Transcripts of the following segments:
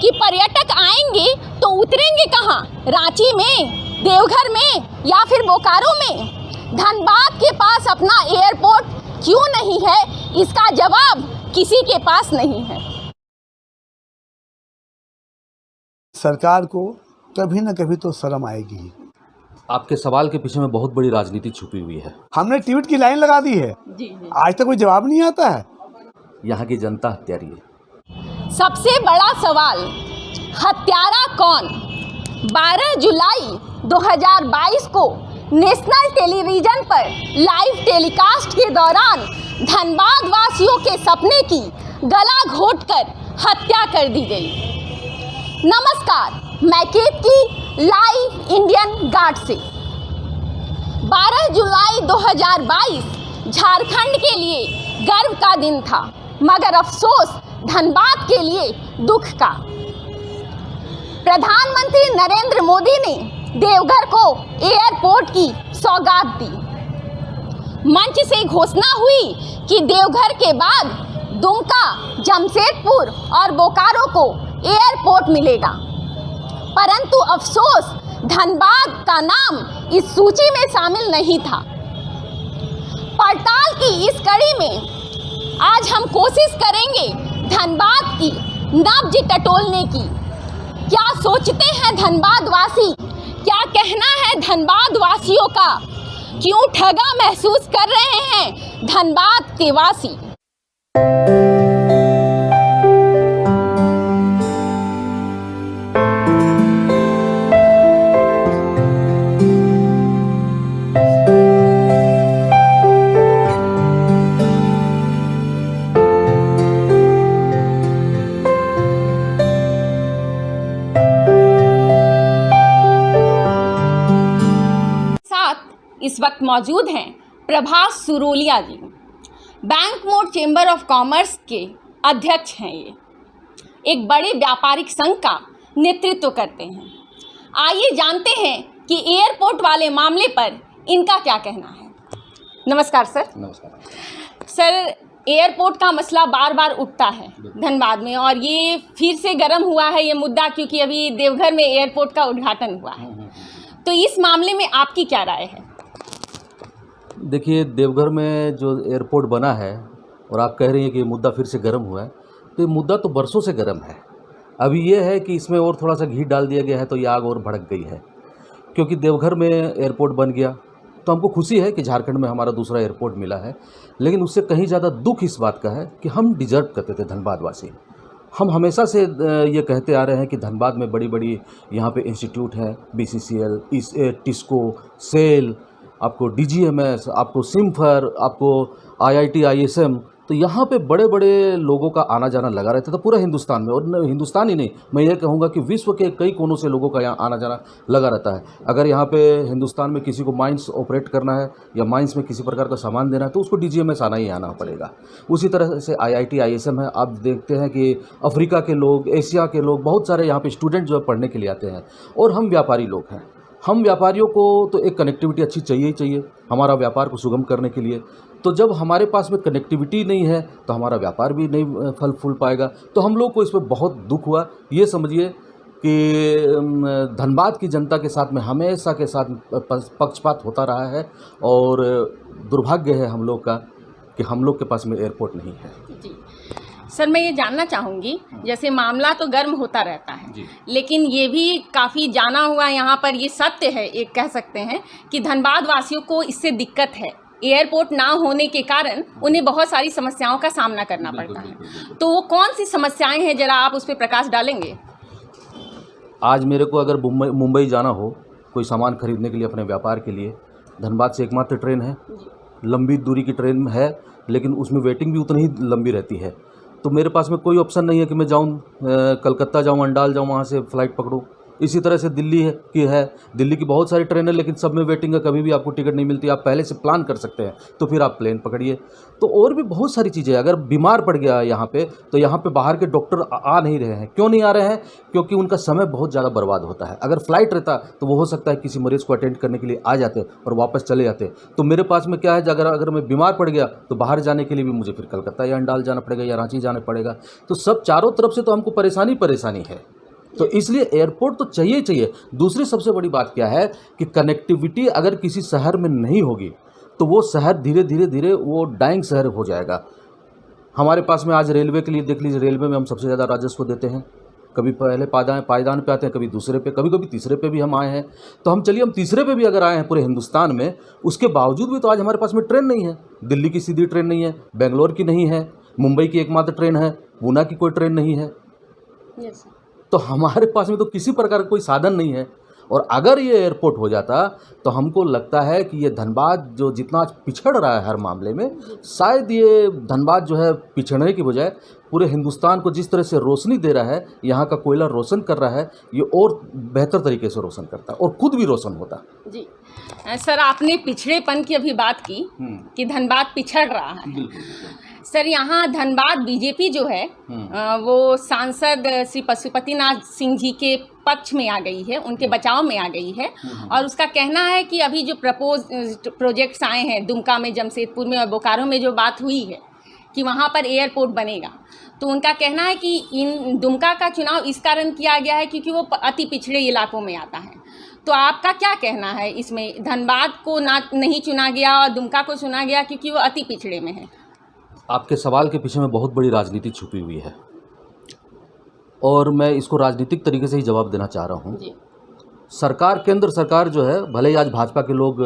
कि पर्यटक आएंगे तो उतरेंगे कहाँ, रांची में, देवघर में या फिर बोकारो में? धनबाद के पास अपना एयरपोर्ट क्यों नहीं है, इसका जवाब किसी के पास नहीं है। सरकार को कभी न कभी तो शर्म आएगी ही। आपके सवाल के पीछे में बहुत बड़ी राजनीति छुपी हुई है। हमने ट्वीट की लाइन लगा दी है जी। आज तक कोई जवाब नहीं आता है। यहाँ की जनता हत्यारी है। सबसे बड़ा सवाल, हत्यारा कौन? 12 जुलाई 2022 को नेशनल टेलीविजन पर लाइव टेलीकास्ट के दौरान धनबाद वासियों के सपने की गला घोटकर हत्या कर दी गई। नमस्कार, मैं केतकी लाइव इंडियन गार्ड से। 12 जुलाई 2022 झारखंड के लिए गर्व का दिन था, मगर अफसोस धनबाद के लिए दुख का। प्रधानमंत्री नरेंद्र मोदी ने देवघर को एयरपोर्ट की सौगात दी। मंच से घोषणा हुई कि देवघर के बाद दुमका, जमशेदपुर और बोकारो को एयरपोर्ट मिलेगा, परंतु अफसोस धनबाद का नाम इस सूची में शामिल नहीं था। पड़ताल की इस कड़ी में आज हम कोशिश करेंगे धनबाद की नब्ज टटोलने की। क्या सोचते हैं धनबाद वासी, क्या कहना है धनबाद वासियों का, क्यों ठगा महसूस कर रहे हैं धनबाद के वासी? इस वक्त मौजूद हैं प्रभास सुरोलिया जी, बैंक मोड़ चेंबर ऑफ कॉमर्स के अध्यक्ष हैं। ये एक बड़े व्यापारिक संघ का नेतृत्व करते हैं। आइए जानते हैं कि एयरपोर्ट वाले मामले पर इनका क्या कहना है। नमस्कार सर। नमस्कार सर, एयरपोर्ट का मसला बार बार उठता है धनबाद में, और ये फिर से गर्म हुआ है ये मुद्दा, क्योंकि अभी देवघर में एयरपोर्ट का उद्घाटन हुआ है। तो इस मामले में आपकी क्या राय है? देखिए, देवघर में जो एयरपोर्ट बना है और आप कह रही हैं कि ये मुद्दा फिर से गर्म हुआ है, तो ये मुद्दा तो बरसों से गर्म है। अभी ये है कि इसमें और थोड़ा सा घी डाल दिया गया है तो ये आग और भड़क गई है, क्योंकि देवघर में एयरपोर्ट बन गया तो हमको खुशी है कि झारखंड में हमारा दूसरा एयरपोर्ट मिला है, लेकिन उससे कहीं ज़्यादा दुख इस बात का है कि हम डिजर्व करते थे धनबाद वासी। हम हमेशा से ये कहते आ रहे हैं कि धनबाद में बड़ी बड़ी यहाँ पे इंस्टीट्यूट हैं, BCCL, टिस्को, सेल, आपको DGMS, आपको सिम्फर, आपको IIT, ISM, तो यहाँ पे बड़े बड़े लोगों का आना जाना लगा रहता था पूरा हिंदुस्तान में। और हिंदुस्तान ही नहीं, मैं ये कहूँगा कि विश्व के कई कोनों से लोगों का यहाँ आना जाना लगा रहता है। अगर यहाँ पे हिंदुस्तान में किसी को माइंस ऑपरेट करना है या माइंस में किसी प्रकार का सामान देना है तो उसको DGMS आना ही आना पड़ेगा। उसी तरह से IIT, ISM है। आप देखते हैं कि अफ्रीका के लोग, एशिया के लोग, बहुत सारे यहाँ पे स्टूडेंट जो है पढ़ने के लिए आते हैं। और हम व्यापारी लोग हैं, हम व्यापारियों को तो एक कनेक्टिविटी अच्छी चाहिए ही चाहिए हमारा व्यापार को सुगम करने के लिए। तो जब हमारे पास में कनेक्टिविटी नहीं है तो हमारा व्यापार भी नहीं फल फूल पाएगा। तो हम लोग को इसमें बहुत दुख हुआ। ये समझिए कि धनबाद की जनता के साथ में हमेशा के साथ पक्षपात होता रहा है, और दुर्भाग्य है हम लोग का कि हम लोग के पास में एयरपोर्ट नहीं है। जी सर, मैं ये जानना चाहूँगी, जैसे मामला तो गर्म होता रहता है, लेकिन ये भी काफ़ी जाना हुआ यहाँ पर ये सत्य है, एक कह सकते हैं कि धनबाद वासियों को इससे दिक्कत है। एयरपोर्ट ना होने के कारण उन्हें बहुत सारी समस्याओं का सामना करना पड़ता है। तो वो कौन सी समस्याएं हैं, ज़रा आप उस पर प्रकाश डालेंगे? आज मेरे को अगर मुंबई जाना हो कोई सामान खरीदने के लिए अपने व्यापार के लिए, धनबाद से एकमात्र ट्रेन है। लंबी दूरी की ट्रेन है, लेकिन उसमें वेटिंग भी उतनी ही लंबी रहती है। तो मेरे पास में कोई ऑप्शन नहीं है कि मैं जाऊं कलकत्ता जाऊं, अंडाल जाऊं, वहाँ से फ़्लाइट पकड़ूं। इसी तरह से दिल्ली है दिल्ली की बहुत सारी ट्रेन है, लेकिन सब में वेटिंग है, कभी भी आपको टिकट नहीं मिलती। आप पहले से प्लान कर सकते हैं तो फिर आप प्लेन पकड़िए। तो और भी बहुत सारी चीज़ें, अगर बीमार पड़ गया यहाँ पे तो यहाँ पे बाहर के डॉक्टर आ नहीं रहे हैं। क्यों नहीं आ रहे हैं? क्योंकि उनका समय बहुत ज़्यादा बर्बाद होता है। अगर फ्लाइट रहता तो वो हो सकता है किसी मरीज़ को अटेंड करने के लिए आ जाते और वापस चले जाते। तो मेरे पास में क्या है, अगर मैं बीमार पड़ गया तो बाहर जाने के लिए भी मुझे फिर कलकत्ता या अंडाल जाना पड़ेगा या रांची जाना पड़ेगा। तो सब चारों तरफ से तो हमको परेशानी है। तो इसलिए एयरपोर्ट तो चाहिए ही चाहिए। दूसरी सबसे बड़ी बात क्या है कि कनेक्टिविटी अगर किसी शहर में नहीं होगी तो वो शहर धीरे धीरे धीरे वो डाइंग शहर हो जाएगा। हमारे पास में आज रेलवे के लिए देख लीजिए, रेलवे में हम सबसे ज़्यादा राजस्व देते हैं। कभी पहले पायदान पे आते हैं, कभी दूसरे पे, कभी कभी तीसरे पे भी हम आए हैं। तो हम चलिए हम तीसरे पे भी अगर आए हैं पूरे हिंदुस्तान में, उसके बावजूद भी तो आज हमारे पास में ट्रेन नहीं है। दिल्ली की सीधी ट्रेन नहीं है, बेंगलोर की नहीं है, मुंबई की एकमात्र ट्रेन है, पूना की कोई ट्रेन नहीं है। यस। तो हमारे पास में तो किसी प्रकार का कोई साधन नहीं है। और अगर ये एयरपोर्ट हो जाता तो हमको लगता है कि ये धनबाद जो जितना आज पिछड़ रहा है हर मामले में, शायद ये धनबाद जो है पिछड़ने की बजाय पूरे हिंदुस्तान को जिस तरह से रोशनी दे रहा है, यहाँ का कोयला रोशन कर रहा है, ये और बेहतर तरीके से रोशन करता है और खुद भी रोशन होता। जी सर, आपने पिछड़ेपन की अभी बात की कि धनबाद पिछड़ रहा है। सर, यहाँ धनबाद बीजेपी जो है वो सांसद श्री पशुपतिनाथ सिंह जी के पक्ष में आ गई है, उनके बचाव में आ गई है। और उसका कहना है कि अभी जो प्रोजेक्ट्स आए हैं दुमका में, जमशेदपुर में और बोकारो में जो बात हुई है कि वहाँ पर एयरपोर्ट बनेगा, तो उनका कहना है कि इन दुमका का चुनाव इस कारण किया गया है क्योंकि वो अति पिछड़े इलाकों में आता है। तो आपका क्या कहना है इसमें? धनबाद को नहीं चुना गया और दुमका को चुना गया क्योंकि वो अति पिछड़े में है। आपके सवाल के पीछे में बहुत बड़ी राजनीति छुपी हुई है और मैं इसको राजनीतिक तरीके से ही जवाब देना चाह रहा हूँ। सरकार, केंद्र सरकार जो है, भले ही आज भाजपा के लोग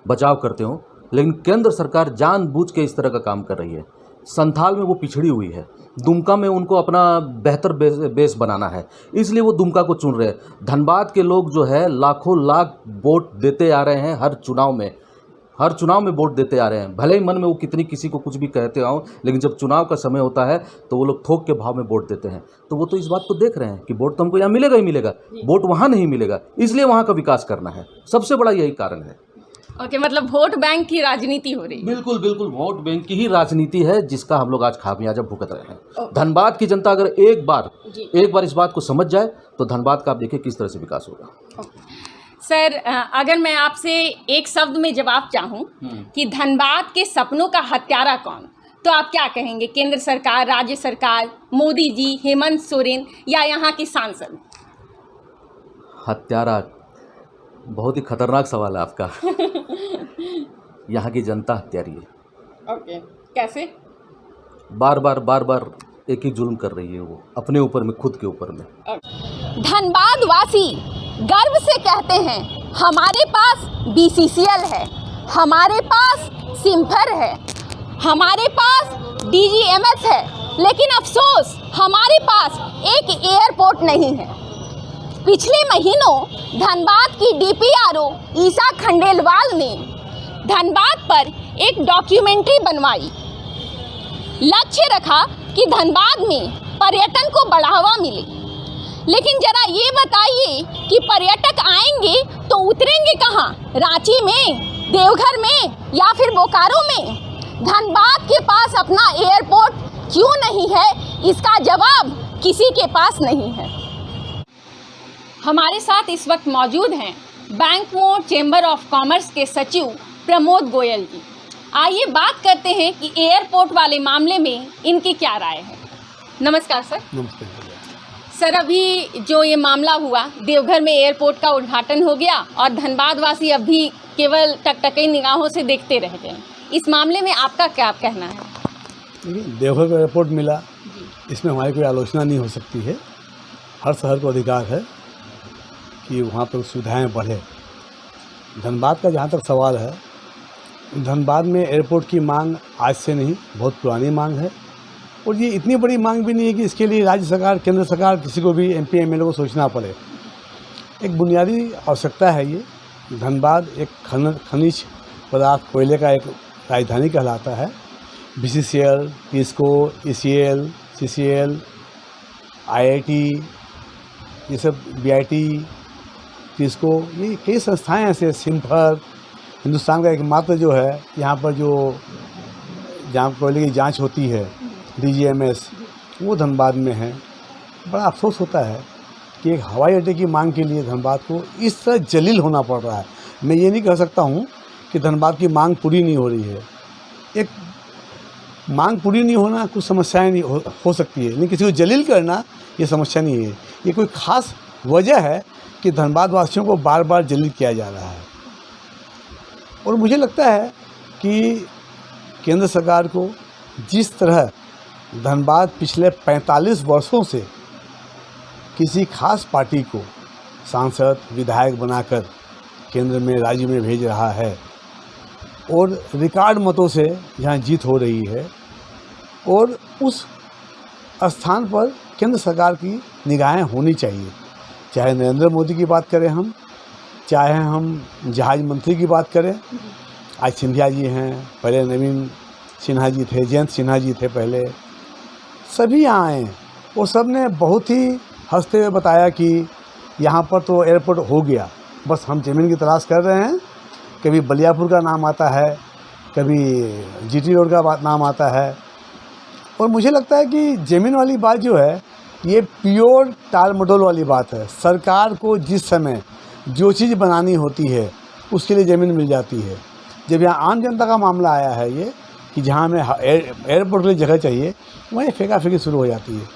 बचाव करते हों, लेकिन केंद्र सरकार जानबूझ के इस तरह का काम कर रही है। संथाल में वो पिछड़ी हुई है, दुमका में उनको अपना बेहतर बेस बनाना है, इसलिए वो दुमका को चुन रहे हैं। धनबाद के लोग जो है लाखों लाख वोट देते आ रहे हैं, हर चुनाव में वोट देते आ रहे हैं। भले ही मन में वो कितनी किसी को कुछ भी कहते आओ, लेकिन जब चुनाव का समय होता है तो वो लोग थोक के भाव में वोट देते हैं। तो वो तो इस बात को देख रहे हैं कि वोट तो हमको यहाँ मिलेगा ही मिलेगा, वोट वहाँ नहीं मिलेगा, इसलिए वहाँ का विकास करना है। सबसे बड़ा यही कारण है। ओके, मतलब वोट बैंक की राजनीति हो रही है। बिल्कुल बिल्कुल, वोट बैंक की ही राजनीति है जिसका हम लोग आज खामियाजा भुगत रहे हैं। धनबाद की जनता अगर एक बार इस बात को समझ जाए तो धनबाद का आप देखिए किस तरह से विकास होगा। सर, अगर मैं आपसे एक शब्द में जवाब चाहूँ कि धनबाद के सपनों का हत्यारा कौन, तो आप क्या कहेंगे? केंद्र सरकार, राज्य सरकार, मोदी जी, हेमंत सोरेन या यहाँ की सांसद? हत्यारा बहुत ही खतरनाक सवाल है आपका। यहाँ की जनता हत्यारी है। ओके, कैसे? बार बार एक ही जुल्म कर रही है वो अपने ऊपर में, खुद के ऊपर में। धनबाद वासी गर्व से कहते हैं हमारे पास BCCL है, हमारे पास सिम्फर है, हमारे पास DGMS है, लेकिन अफसोस हमारे पास एक एयरपोर्ट नहीं है। पिछले महीनों धनबाद की DPRO ईसा खंडेलवाल ने धनबाद पर एक डॉक्यूमेंट्री बनवाई। लक्ष्य रखा कि धनबाद में पर्यटन को बढ़ावा मिले, लेकिन जरा ये बताइए कि पर्यटक आएंगे तो उतरेंगे कहाँ? रांची में, देवघर में या फिर बोकारो में? धनबाद के पास अपना एयरपोर्ट क्यों नहीं है, इसका जवाब किसी के पास नहीं है। हमारे साथ इस वक्त मौजूद हैं बैंक मोड़ चेंबर ऑफ कॉमर्स के सचिव प्रमोद गोयल जी। आइए बात करते हैं कि एयरपोर्ट वाले मामले में इनकी क्या राय है। नमस्कार सर। नमस्ते सर, अभी जो ये मामला हुआ, देवघर में एयरपोर्ट का उद्घाटन हो गया और धनबाद वासी अभी केवल टकटकी निगाहों से देखते रह गए। इस मामले में आपका क्या कहना है? देवघर को एयरपोर्ट मिला, इसमें हमारी कोई आलोचना नहीं हो सकती है। हर शहर को अधिकार है कि वहाँ पर सुविधाएं बढ़े। धनबाद का जहाँ तक सवाल है, धनबाद में एयरपोर्ट की मांग आज से नहीं, बहुत पुरानी मांग है और ये इतनी बड़ी मांग भी नहीं है कि इसके लिए राज्य सरकार, केंद्र सरकार, किसी को भी MP MLA को सोचना पड़े। एक बुनियादी आवश्यकता है ये। धनबाद एक खनिज पदार्थ, कोयले का एक राजधानी कहलाता है। BCCL, TISCO, ECL, CCL, IIT, ये सब BIT, TISCO, ये कई संस्थाएं ऐसे, सिम्फर, हिंदुस्तान का एकमात्र जो है यहाँ पर जो जहाँ कोयले की जांच होती है, DGMS, वो धनबाद में है। बड़ा अफसोस होता है कि एक हवाई अड्डे की मांग के लिए धनबाद को इस तरह जलील होना पड़ रहा है। मैं ये नहीं कह सकता हूँ कि धनबाद की मांग पूरी नहीं हो रही है। एक मांग पूरी नहीं होना कुछ समस्याएं नहीं हो सकती है, लेकिन किसी को जलील करना ये समस्या नहीं है। ये कोई ख़ास वजह है कि धनबाद वासियों को बार बार जलील किया जा रहा है। और मुझे लगता है कि केंद्र सरकार को जिस तरह धनबाद पिछले 45 वर्षों से किसी खास पार्टी को सांसद विधायक बनाकर केंद्र में राज्य में भेज रहा है और रिकॉर्ड मतों से यहाँ जीत हो रही है, और उस स्थान पर केंद्र सरकार की निगाहें होनी चाहिए। चाहे नरेंद्र मोदी की बात करें हम, चाहे हम जहाज मंत्री की बात करें, आज सिंधिया जी हैं, पहले नवीन सिन्हा जी थे, जयंत सिन्हा जी थे पहले, सभी यहाँ आए और सब ने बहुत ही हंसते हुए बताया कि यहाँ पर तो एयरपोर्ट हो गया, बस हम ज़मीन की तलाश कर रहे हैं। कभी बलियापुर का नाम आता है, कभी जीटी रोड का नाम आता है, और मुझे लगता है कि ज़मीन वाली बात जो है ये प्योर टाल मटोल वाली बात है। सरकार को जिस समय जो चीज़ बनानी होती है उसके लिए ज़मीन मिल जाती है। जब यहाँ आम जनता का मामला आया है ये कि जहाँ हमें एयरपोर्ट के लिए जगह चाहिए, वहीं फेंका फेंकी शुरू हो जाती है।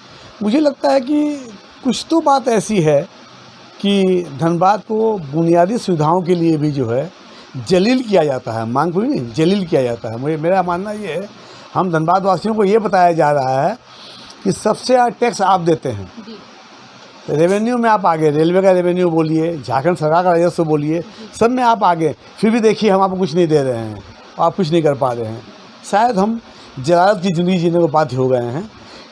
मुझे लगता है कि कुछ तो बात ऐसी है कि धनबाद को बुनियादी सुविधाओं के लिए भी जो है जलील किया जाता है, मांग पूरी नहीं जलील किया जाता है। मेरा मानना ये है, हम धनबाद वासियों को ये बताया जा रहा है कि सबसे ज़्यादा टैक्स आप देते हैं, रेवेन्यू में आप आगे, रेलवे का रेवेन्यू बोलिए, झारखंड सरकार का राजस्व बोलिए, सब में आप आगे, फिर भी देखिए हम आपको कुछ नहीं दे रहे हैं, आप कुछ नहीं कर पा रहे हैं। शायद हम जलालत की ज़िंदगी जीने को बाध्य हो गए हैं।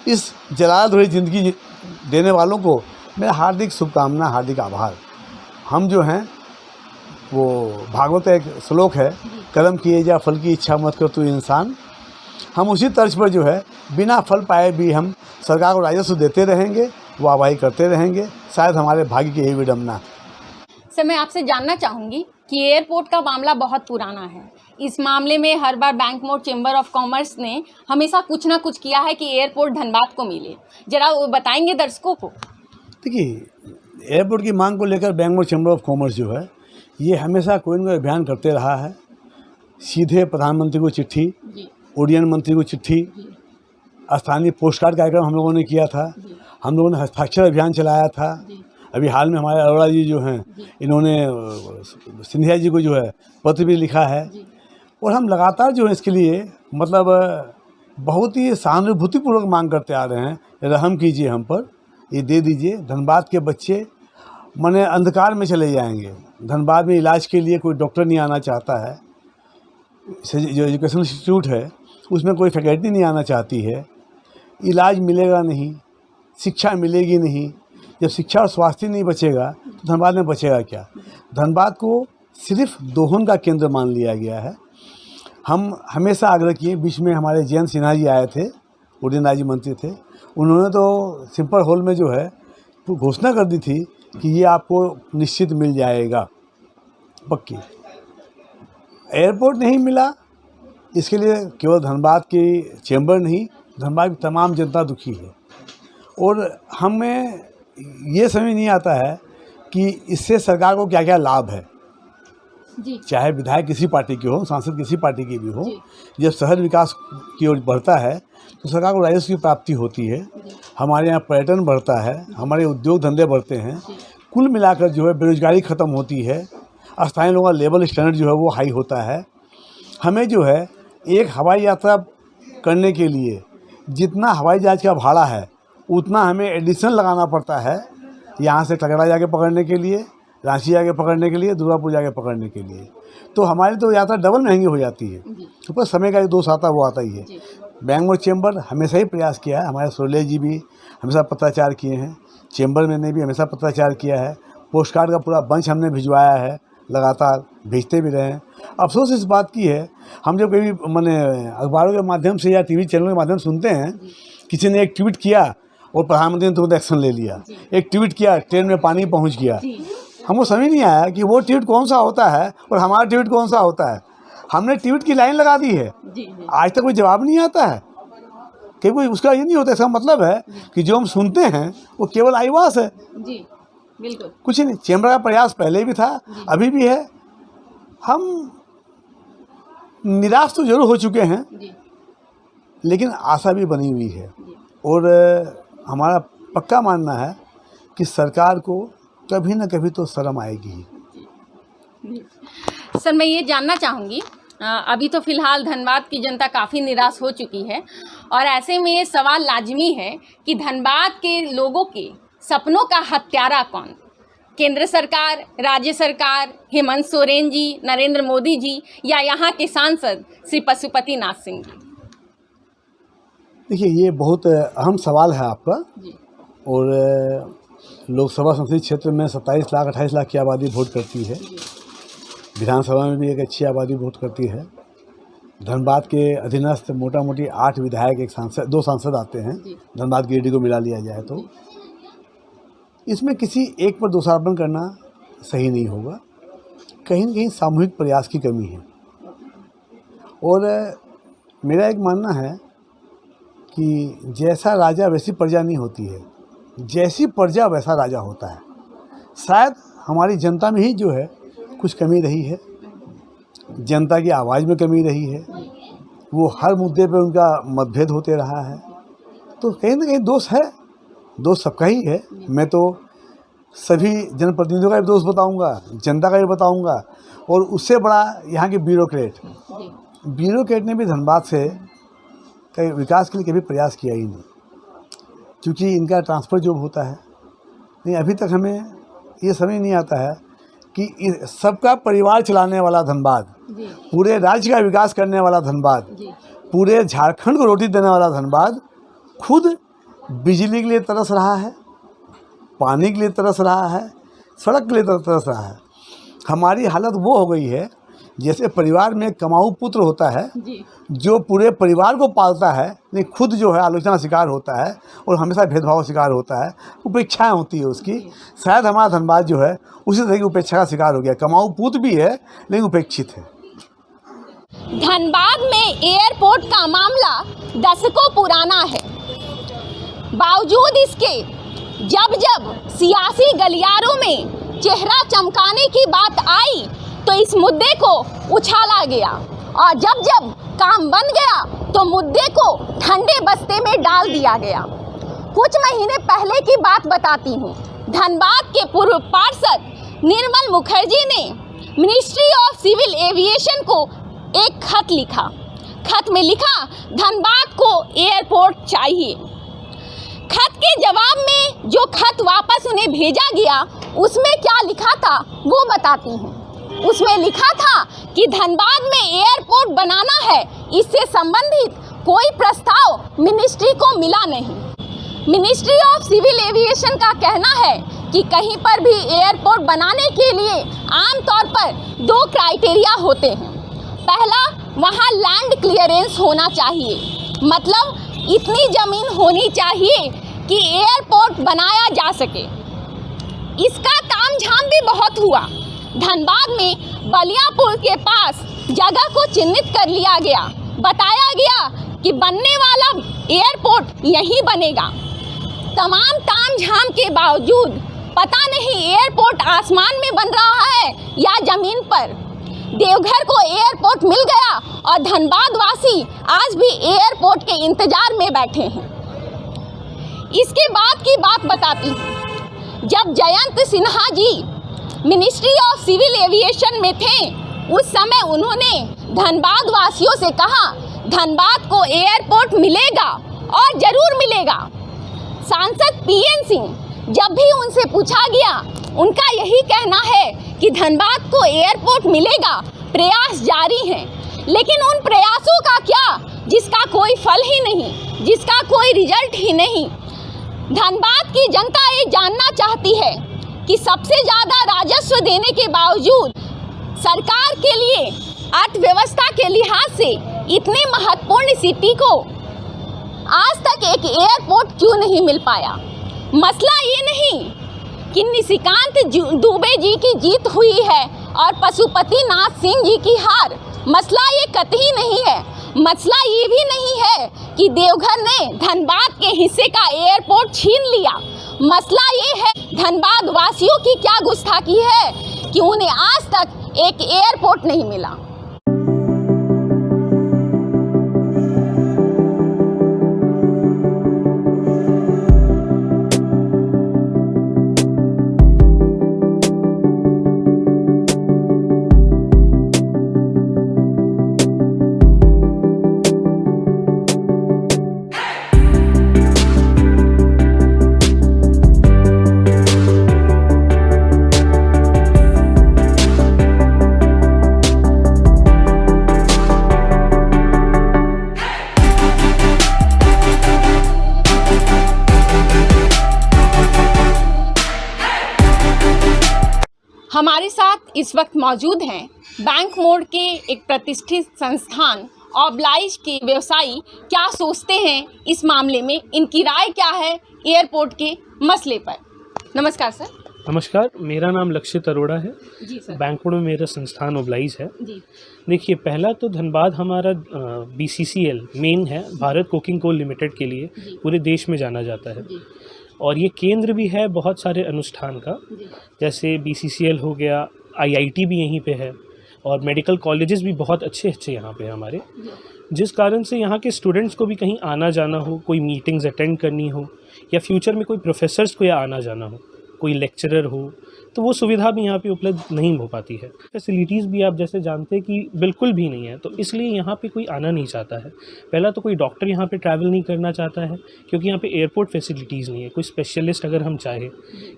इस जलालत भरी ज़िंदगी देने वालों को मेरा हार्दिक शुभकामना, हार्दिक आभार। हम जो हैं वो भागवत एक श्लोक है, कर्म किए जा फल की इच्छा मत कर तू इंसान। हम उसी तर्ज पर जो है बिना फल पाए भी हम सरकार को राजस्व देते रहेंगे, वाहवाही करते रहेंगे। शायद हमारे भाग्य की यही विडम्बना। सर, मैं आपसे जानना चाहूँगी कि एयरपोर्ट का मामला बहुत पुराना है। इस मामले में हर बार बैंक मोड़ चेंबर ऑफ कॉमर्स ने हमेशा कुछ ना कुछ किया है कि एयरपोर्ट धनबाद को मिले। जरा वो बताएंगे दर्शकों को। देखिए, एयरपोर्ट की मांग को लेकर बैंक मोड़ चेंबर ऑफ कॉमर्स जो है ये हमेशा कोई न कोई अभियान करते रहा है। सीधे प्रधानमंत्री को चिट्ठी, उड्डयन मंत्री को चिट्ठी, स्थानीय पोस्ट कार्ड कार्यक्रम हम लोगों ने किया था, हम लोगों ने हस्ताक्षर अभियान चलाया था। अभी हाल में हमारे अरोड़ा जी जो हैं, इन्होंने सिंधिया जी को जो है पत्र भी लिखा है, और हम लगातार जो है इसके लिए मतलब बहुत ही सहानुभूतिपूर्वक मांग करते आ रहे हैं, रहम कीजिए हम पर, ये दे दीजिए। धनबाद के बच्चे माने अंधकार में चले जाएंगे। धनबाद में इलाज के लिए कोई डॉक्टर नहीं आना चाहता है, जो एजुकेशन इंस्टीट्यूट है उसमें कोई फैकल्टी नहीं आना चाहती है, इलाज मिलेगा नहीं, शिक्षा मिलेगी नहीं। जब शिक्षा और स्वास्थ्य नहीं बचेगा तो धनबाद में बचेगा क्या। धनबाद को सिर्फ दोहन का केंद्र मान लिया गया है। हम हमेशा आग्रह किए, बीच में हमारे जयंत सिन्हा जी आए थे, उड्डयन राज्य मंत्री थे, उन्होंने तो सिंपल हॉल में जो है घोषणा कर दी थी कि ये आपको निश्चित मिल जाएगा पक्की। एयरपोर्ट नहीं मिला, इसके लिए केवल धनबाद की चैम्बर नहीं, धनबाद की तमाम जनता दुखी है। और हमें ये समझ नहीं आता है कि इससे सरकार को क्या क्या लाभ है जी। चाहे विधायक किसी पार्टी के हो, सांसद किसी पार्टी के भी हो, जब शहर विकास की ओर बढ़ता है तो सरकार को राजस्व की प्राप्ति होती है, हमारे यहाँ पर्यटन बढ़ता है, हमारे उद्योग धंधे बढ़ते हैं, कुल मिलाकर जो है बेरोजगारी ख़त्म होती है, स्थानीय लोगों का लेवल स्टैंडर्ड जो है वो हाई होता है। हमें जो है एक हवाई यात्रा करने के लिए जितना हवाई जहाज़ का भाड़ा है उतना हमें एडिशनल लगाना पड़ता है, यहाँ से टकरा जाके पकड़ने के लिए, रांची जाके पकड़ने के लिए, दुर्गापुर जाके पकड़ने के लिए, तो हमारी तो यात्रा डबल महंगी हो जाती है। ऊपर समय का जो दोष आता है वो आता ही है। बैंक मोड़ चैम्बर हमेशा ही प्रयास किया है, हमारे सोले जी भी हमेशा पत्राचार किए हैं, चैम्बर मैंने भी हमेशा पत्राचार किया है, पोस्ट कार्ड का पूरा बंच हमने भिजवाया है, लगातार भेजते भी रहे हैं। अफसोस इस बात की है, हम जब कभी मैंने अखबारों के माध्यम से या टीवी चैनल के माध्यम से सुनते हैं, किसी ने एक ट्वीट किया और प्रधानमंत्री ने तुरंत एक्शन ले लिया, एक ट्वीट किया ट्रेन में पानी पहुंच गया, हमको समझ नहीं आया कि वो ट्वीट कौन सा होता है और हमारा ट्वीट कौन सा होता है। हमने ट्वीट की लाइन लगा दी है, आज तक कोई जवाब नहीं आता है, कि कोई उसका ये नहीं होता। इसका मतलब है कि जो हम सुनते हैं वो केवल आईवास है जी, बिल्कुल कुछ नहीं। चैम्बर का प्रयास पहले भी था, अभी भी है। हम निराश तो जरूर हो चुके हैं, लेकिन आशा भी बनी हुई है। और हमारा पक्का मानना है कि सरकार को कभी न कभी तो शर्म आएगी ही। सर, मैं ये जानना चाहूँगी, अभी तो फिलहाल धनबाद की जनता काफ़ी निराश हो चुकी है और ऐसे में ये सवाल लाजमी है कि धनबाद के लोगों के सपनों का हत्यारा कौन? केंद्र सरकार, राज्य सरकार, हेमंत सोरेन जी, नरेंद्र मोदी जी या यहाँ के सांसद श्री पशुपति नाथ सिंह जी? देखिए, ये बहुत अहम सवाल है आपका जी। और लोकसभा संसदीय क्षेत्र में 27 लाख 28 लाख की आबादी वोट करती है। विधानसभा में भी एक अच्छी आबादी वोट करती है। धनबाद के अधीनस्थ मोटा मोटी 8 विधायक, एक सांसद, 2 सांसद आते हैं। धनबाद गिरिडीह को मिला लिया जाए तो इसमें किसी एक पर दोषारोपण करना सही नहीं होगा। कहीं न कहीं सामूहिक प्रयास की कमी है। और मेरा एक मानना है कि जैसा राजा वैसी प्रजा नहीं होती है, जैसी प्रजा वैसा राजा होता है। शायद हमारी जनता में ही जो है कुछ कमी रही है, जनता की आवाज़ में कमी रही है, वो हर मुद्दे पे उनका मतभेद होते रहा है। तो कहीं ना कहीं दोष है, दोष सबका ही है। मैं तो सभी जनप्रतिनिधियों का भी दोष बताऊंगा, जनता का भी बताऊंगा, और उससे बड़ा यहाँ के ब्यूरोक्रेट ने भी धनबाद से कहीं विकास के लिए कभी प्रयास किया ही नहीं, क्योंकि इनका ट्रांसफ़र जॉब होता है। नहीं, अभी तक हमें ये समझ नहीं आता है कि सबका परिवार चलाने वाला धनबाद, पूरे राज्य का विकास करने वाला धनबाद, पूरे झारखंड को रोटी देने वाला धनबाद खुद बिजली के लिए तरस रहा है, पानी के लिए तरस रहा है, सड़क के लिए तरस रहा है। हमारी हालत वो हो गई है जैसे परिवार में कमाऊ पुत्र होता है जो पूरे परिवार को पालता है, नहीं खुद जो है आलोचना शिकार होता है और हमेशा भेदभाव शिकार होता है, उपेक्षाएं होती है उसकी। शायद हमारा धनबाद जो है उसी तरह की उपेक्षा का शिकार हो गया। कमाऊ पुत्र भी है लेकिन उपेक्षित है। धनबाद में एयरपोर्ट का मामला दशकों पुराना है। बावजूद इसके जब जब सियासी गलियारों में चेहरा चमकाने की बात आई तो इस मुद्दे को उछाला गया और जब जब काम बन गया तो मुद्दे को ठंडे बस्ते में डाल दिया गया। कुछ महीने पहले की बात बताती हूँ। धनबाद के पूर्व पार्षद निर्मल मुखर्जी ने मिनिस्ट्री ऑफ सिविल एविएशन को एक खत लिखा। खत में लिखा, धनबाद को एयरपोर्ट चाहिए। खत के जवाब में जो खत वापस उन्हें भेजा गया उसमें क्या लिखा था वो बताती हूँ। उसमें लिखा था कि धनबाद में एयरपोर्ट बनाना है, इससे संबंधित कोई प्रस्ताव मिनिस्ट्री को मिला नहीं। मिनिस्ट्री ऑफ सिविल एविएशन का कहना है कि कहीं पर भी एयरपोर्ट बनाने के लिए आमतौर पर 2 क्राइटेरिया होते हैं। पहला, वहाँ लैंड क्लियरेंस होना चाहिए, मतलब इतनी ज़मीन होनी चाहिए कि एयरपोर्ट बनाया जा सके। इसका तामझाम भी बहुत हुआ। धनबाद में बलियापुर के पास जगह को चिन्हित कर लिया गया। बताया गया कि बनने वाला एयरपोर्ट यहीं बनेगा। तमाम तामझाम के बावजूद पता नहीं एयरपोर्ट आसमान में बन रहा है या ज़मीन पर। देवघर को एयरपोर्ट मिल गया और धनबाद वासी आज भी एयरपोर्ट के इंतजार में बैठे हैं। इसके बाद की बात बताती हूँ। जब Jayant Sinha ji ministry of civil aviation में थे उस समय उन्होंने धनबाद वासियों से कहा, धनबाद को एयरपोर्ट मिलेगा और ज़रूर मिलेगा। सांसद पीएन सिंह जब भी उनसे पूछा गया उनका यही कहना है कि धनबाद को एयरपोर्ट मिलेगा, प्रयास जारी हैं। लेकिन उन प्रयासों का क्या जिसका कोई फल ही नहीं, जिसका कोई रिजल्ट ही नहीं। धनबाद की जनता ये जानना चाहती है कि सबसे ज़्यादा राजस्व देने के बावजूद सरकार के लिए अर्थव्यवस्था के लिहाज से इतने महत्वपूर्ण सिटी को आज तक एक एयरपोर्ट क्यों नहीं मिल पाया। मसला ये नहीं कि निशिकांत दुबे जी की जीत हुई है और पशुपति नाथ सिंह जी की हार। मसला ये कतई नहीं है। मसला ये भी नहीं है कि देवघर ने धनबाद के हिस्से का एयरपोर्ट छीन लिया। मसला ये है धनबाद वासियों की क्या गुस्ताखी है कि उन्हें आज तक एक एयरपोर्ट नहीं मिला। साथ इस वक्त मौजूद हैं बैंक मोड़ के एक प्रतिष्ठित संस्थान ऑबलाइज के व्यवसायी। क्या सोचते हैं इस मामले में, इनकी राय क्या है एयरपोर्ट के मसले पर। नमस्कार सर। नमस्कार, मेरा नाम लक्षित अरोड़ा है। जी सर। बैंक मोड़ में मेरा संस्थान ओबलाइज है। जी। देखिए, पहला तो धनबाद हमारा BCCL मेन है, भारत कोकिंग कोल लिमिटेड के लिए पूरे देश में जाना जाता है। जी। और ये केंद्र भी है बहुत सारे अनुष्ठान का, जी। जैसे BCCL हो गया, IIT भी यहीं पे है और मेडिकल कॉलेजेस भी बहुत अच्छे यहाँ पे हैं हमारे, जिस कारण से यहाँ के स्टूडेंट्स को भी कहीं आना जाना हो, कोई मीटिंग्स अटेंड करनी हो या फ्यूचर में कोई प्रोफेसर्स को या आना जाना हो, कोई लेक्चरर हो, तो वो सुविधा भी यहाँ पे उपलब्ध नहीं हो पाती है। फैसिलिटीज़ भी आप जैसे जानते हैं कि बिल्कुल भी नहीं है, तो इसलिए यहाँ पे कोई आना नहीं चाहता है। पहला तो कोई डॉक्टर यहाँ पे ट्रैवल नहीं करना चाहता है क्योंकि यहाँ पे एयरपोर्ट फैसिलिटीज़ नहीं है। कोई स्पेशलिस्ट अगर हम चाहे,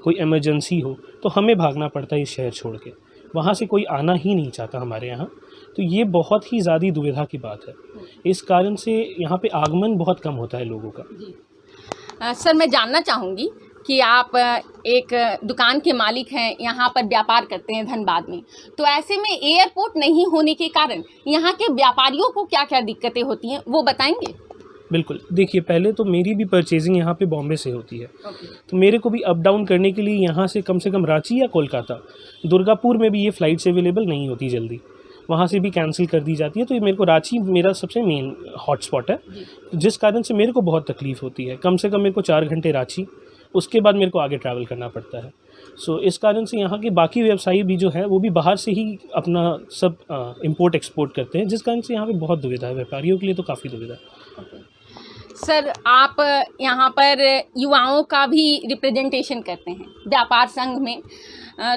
कोई इमरजेंसी हो, तो हमें भागना पड़ता है इस शहर छोड़ के, वहाँ से कोई आना ही नहीं चाहता हमारे यहाँ। तो ये बहुत ही ज़्यादा दुविधा की बात है। इस कारण से यहाँ पे आगमन बहुत कम होता है लोगों का। सर, मैं जानना चाहूँगी कि आप एक दुकान के मालिक हैं, यहाँ पर व्यापार करते हैं धनबाद में, तो ऐसे में एयरपोर्ट नहीं होने के कारण यहाँ के व्यापारियों को क्या क्या दिक्कतें होती हैं, वो बताएंगे? बिल्कुल। देखिए, पहले तो मेरी भी परचेजिंग यहाँ पे बॉम्बे से होती है, तो मेरे को भी अप डाउन करने के लिए यहाँ से कम रांची या कोलकाता, दुर्गापुर में भी ये फ़्लाइट्स अवेलेबल नहीं होती जल्दी, वहाँ से भी कैंसिल कर दी जाती है। तो ये मेरे को रांची मेरा सबसे मेन हॉटस्पॉट है, जिस कारण से मेरे को बहुत तकलीफ़ होती है। कम से कम मेरे को 4 घंटे रांची, उसके बाद मेरे को आगे ट्रैवल करना पड़ता है। सो इस कारण से यहाँ के बाकी व्यवसायी भी जो है वो भी बाहर से ही अपना सब इंपोर्ट एक्सपोर्ट करते हैं, जिस कारण से यहाँ पे बहुत दुविधा है। व्यापारियों के लिए तो काफ़ी दुविधा है। सर, आप यहाँ पर युवाओं का भी रिप्रेजेंटेशन करते हैं व्यापार संघ में,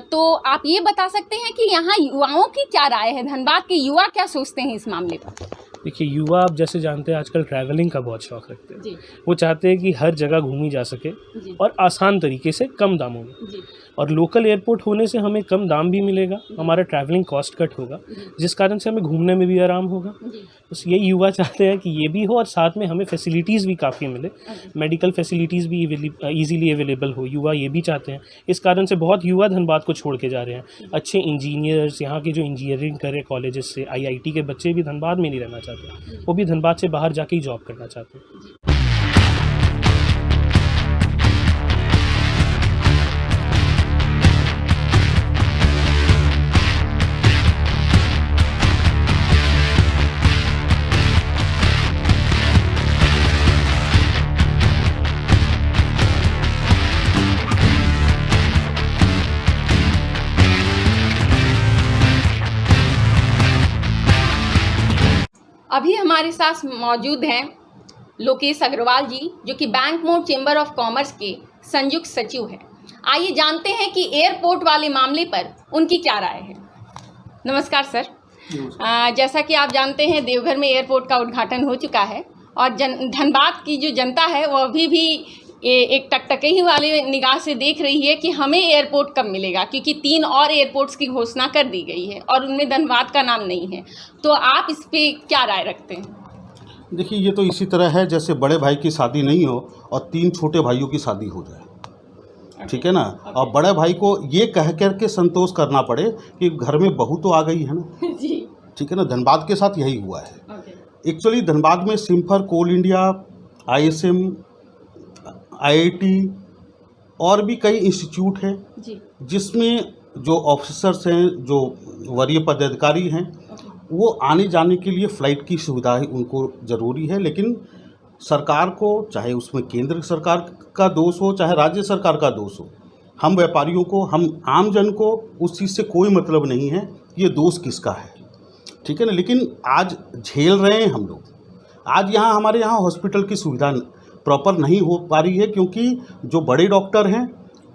तो आप ये बता सकते हैं कि यहाँ युवाओं की क्या राय है, धनबाद के युवा क्या सोचते हैं इस मामले पर? देखिए, युवा आप जैसे जानते हैं आजकल ट्रैवलिंग का बहुत शौक़ रखते हैं। जी। वो चाहते हैं कि हर जगह घूमी जा सके और आसान तरीके से, कम दामों में। जी। और लोकल एयरपोर्ट होने से हमें कम दाम भी मिलेगा, हमारा ट्रैवलिंग कॉस्ट कट होगा, जिस कारण से हमें घूमने में भी आराम होगा। बस यही युवा चाहते हैं कि ये भी हो और साथ में हमें फैसिलिटीज़ भी काफ़ी मिले, मेडिकल फैसिलिटीज़ भी ईज़िली अवेलेबल हो, युवा ये भी चाहते हैं। इस कारण से बहुत युवा धनबाद को छोड़ के जा रहे हैं। अच्छे इंजीनियर्स, यहाँ के जो इंजीनियरिंग करे कॉलेजेस से, IIT के बच्चे भी धनबाद में नहीं रहना चाहते, वो भी धनबाद से बाहर जाके ही जॉब करना चाहते हैं। अभी हमारे साथ मौजूद हैं लोकेश अग्रवाल जी, जो कि बैंक मोड़ चेंबर ऑफ कॉमर्स के संयुक्त सचिव हैं। आइए जानते हैं कि एयरपोर्ट वाले मामले पर उनकी क्या राय है। नमस्कार सर। जैसा कि आप जानते हैं, देवघर में एयरपोर्ट का उद्घाटन हो चुका है और धनबाद की जो जनता है वो अभी भी एक टकटकी वाले निगाह से देख रही है कि हमें एयरपोर्ट कब मिलेगा, क्योंकि 3 और एयरपोर्ट्स की घोषणा कर दी गई है और उनमें धनबाद का नाम नहीं है। तो आप इस पे क्या राय रखते हैं? देखिए, ये तो इसी तरह है जैसे बड़े भाई की शादी नहीं हो और 3 छोटे भाइयों की शादी हो जाए, ठीक है ना। और बड़े भाई को ये कह कर के संतोष करना पड़े कि घर में बहू तो आ गई है ना, जी, ठीक है ना। धनबाद के साथ यही हुआ है। एक्चुअली धनबाद में सिम्फर, कोल इंडिया, ISM, IIT और भी कई इंस्टीट्यूट हैं, जिसमें जो ऑफिसर्स हैं, जो वरीय पदाधिकारी हैं, वो आने जाने के लिए फ़्लाइट की सुविधा उनको ज़रूरी है। लेकिन सरकार को, चाहे उसमें केंद्र सरकार का दोष हो चाहे राज्य सरकार का दोष हो, हम व्यापारियों को, हम आम जन को उस चीज़ से कोई मतलब नहीं है ये दोष किसका है, ठीक है ना। लेकिन आज झेल रहे हैं हम लोग। आज यहाँ हमारे यहाँ हॉस्पिटल की सुविधा प्रॉपर नहीं हो पा रही है, क्योंकि जो बड़े डॉक्टर हैं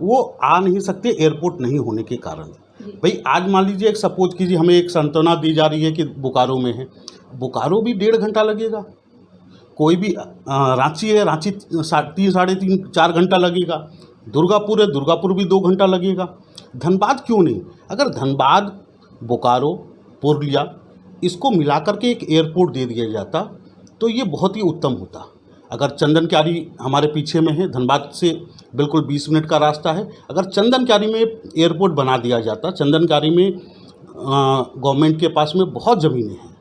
वो आ नहीं सकते एयरपोर्ट नहीं होने के कारण। भाई आज मान लीजिए, एक सपोज कीजिए हमें एक सांत्वना दी जा रही है कि बोकारो में है, बोकारो भी 1.5 घंटा लगेगा। कोई भी रांची है, रांची 3, साढ़े 3, 4 घंटा लगेगा। दुर्गापुर है, दुर्गापुर भी 2 घंटा लगेगा। धनबाद क्यों नहीं? अगर धनबाद, बोकारो, पुरुलिया इसको मिला करके एक एयरपोर्ट दे दिया जाता तो ये बहुत ही उत्तम होता। अगर चंदन क्यारी हमारे पीछे में है, धनबाद से बिल्कुल 20 मिनट का रास्ता है। अगर चंदन क्यारी में एयरपोर्ट बना दिया जाता, चंदन क्यारी में गवर्नमेंट के पास में बहुत ज़मीनें हैं,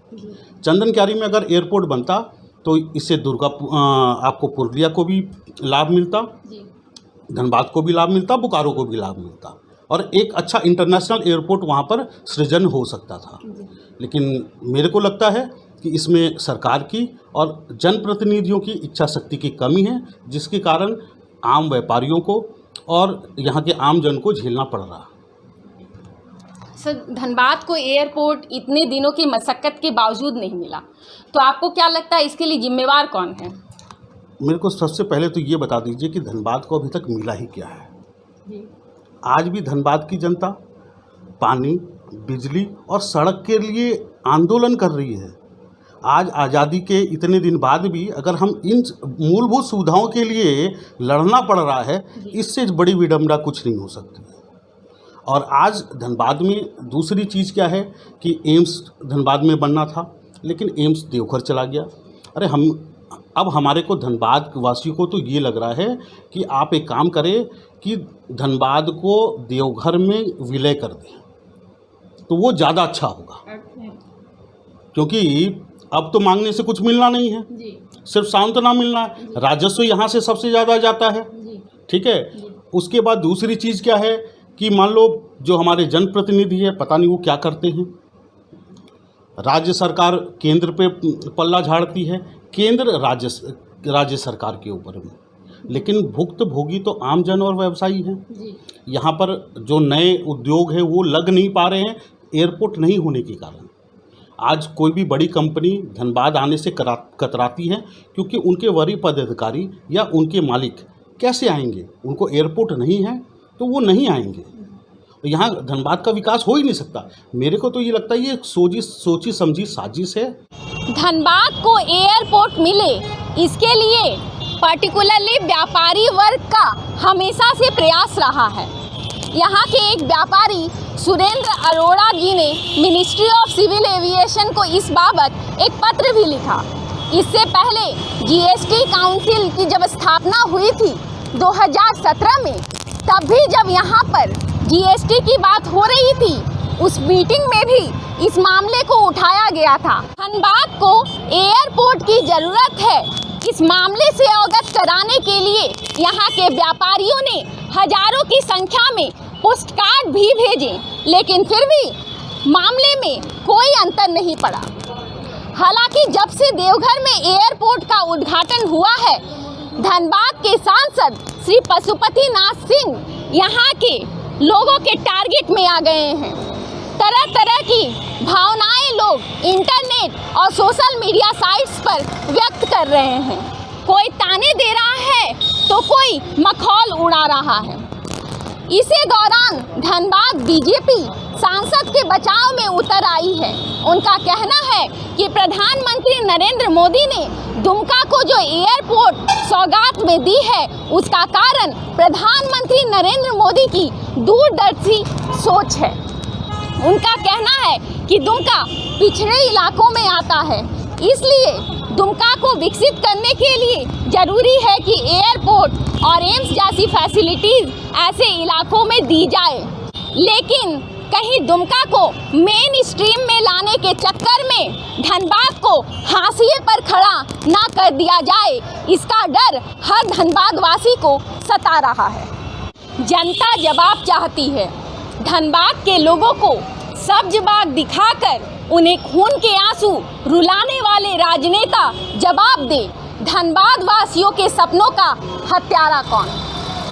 चंदन क्यारी में अगर एयरपोर्ट बनता तो इससे आपको पुरुलिया को भी लाभ मिलता, धनबाद को भी लाभ मिलता, बोकारो को भी लाभ मिलता और एक अच्छा इंटरनेशनल एयरपोर्ट वहाँ पर सृजन हो सकता था। लेकिन मेरे को लगता है कि इसमें सरकार की और जनप्रतिनिधियों की इच्छा शक्ति की कमी है, जिसके कारण आम व्यापारियों को और यहाँ के आम जन को झेलना पड़ रहा। सर, धनबाद को एयरपोर्ट इतने दिनों की मशक्क़त के बावजूद नहीं मिला, तो आपको क्या लगता है इसके लिए जिम्मेवार कौन है? मेरे को सबसे पहले तो ये बता दीजिए कि धनबाद को अभी तक मिला ही क्या है। आज भी धनबाद की जनता पानी, बिजली और सड़क के लिए आंदोलन कर रही है। आज आज़ादी के इतने दिन बाद भी अगर हम इन मूलभूत सुविधाओं के लिए लड़ना पड़ रहा है, इससे बड़ी विडंबना कुछ नहीं हो सकती। और आज धनबाद में दूसरी चीज़ क्या है कि एम्स धनबाद में बनना था, लेकिन एम्स देवघर चला गया। अरे अब हमारे को धनबाद वासियों को तो ये लग रहा है कि आप एक काम करें कि धनबाद को देवघर में विलय कर दें, तो वो ज़्यादा अच्छा होगा, क्योंकि अब तो मांगने से कुछ मिलना नहीं है, सिर्फ सांत्वना मिलना है। राजस्व यहाँ से सबसे ज़्यादा जाता है, ठीक है। उसके बाद दूसरी चीज़ क्या है कि मान लो जो हमारे जनप्रतिनिधि है, पता नहीं वो क्या करते हैं। राज्य सरकार केंद्र पे पल्ला झाड़ती है, केंद्र राज्य सरकार के ऊपर में, लेकिन भुक्तभोगी तो आम जन और व्यवसायी हैं। यहाँ पर जो नए उद्योग है वो लग नहीं पा रहे हैं एयरपोर्ट नहीं होने के कारण। आज कोई भी बड़ी कंपनी धनबाद आने से कतराती है, क्योंकि उनके वरीय पदाधिकारी या उनके मालिक कैसे आएंगे? उनको एयरपोर्ट नहीं है तो वो नहीं आएंगे। यहाँ धनबाद का विकास हो ही नहीं सकता। मेरे को तो ये लगता है ये सोची समझी साजिश है। धनबाद को एयरपोर्ट मिले, इसके लिए पर्टिकुलरली व्यापारी वर्ग का हमेशा से प्रयास रहा है। यहाँ के एक व्यापारी सुरेंद्र अरोड़ा जी ने मिनिस्ट्री ऑफ सिविल एविएशन को इस बाबत एक पत्र भी लिखा। इससे पहले जीएसटी काउंसिल की जब स्थापना हुई थी 2017 में, तब भी जब यहाँ पर जीएसटी की बात हो रही थी, उस मीटिंग में भी इस मामले को उठाया गया था। धनबाद को एयरपोर्ट की ज़रूरत है, इस मामले से अवगत कराने के लिए यहाँ के व्यापारियों ने हजारों की संख्या में पोस्ट कार्ड भी भेजे, लेकिन फिर भी मामले में कोई अंतर नहीं पड़ा। हालांकि जब से देवघर में एयरपोर्ट का उद्घाटन हुआ है, धनबाद के सांसद श्री पशुपतिनाथ सिंह यहाँ के लोगों के टारगेट में आ गए हैं। तरह तरह की भावनाएं लोग इंटरनेट और सोशल मीडिया साइट्स पर व्यक्त कर रहे हैं। कोई ताने दे रहा है तो कोई मखौल उड़ा रहा है। इसी दौरान धनबाद बीजेपी सांसद के बचाव में उतर आई है। उनका कहना है कि प्रधानमंत्री नरेंद्र मोदी ने दुमका को जो एयरपोर्ट सौगात में दी है, उसका कारण प्रधानमंत्री नरेंद्र मोदी की दूरदर्शी सोच है। उनका कहना है कि दुमका पिछड़े इलाकों में आता है, इसलिए दुमका को विकसित करने के लिए ज़रूरी है कि एयरपोर्ट और एम्स जैसी फैसिलिटीज़ ऐसे इलाकों में दी जाए। लेकिन कहीं दुमका को मेन स्ट्रीम में लाने के चक्कर में धनबाद को हाशिए पर खड़ा ना कर दिया जाए, इसका डर हर धनबाद वासी को सता रहा है। जनता जवाब चाहती है। धनबाद के लोगों को सब्ज बाग दिखाकर उन्हें खून के आंसू रुलाने वाले राजनेता जवाब दे, धनबाद वासियों के सपनों का हत्यारा कौन?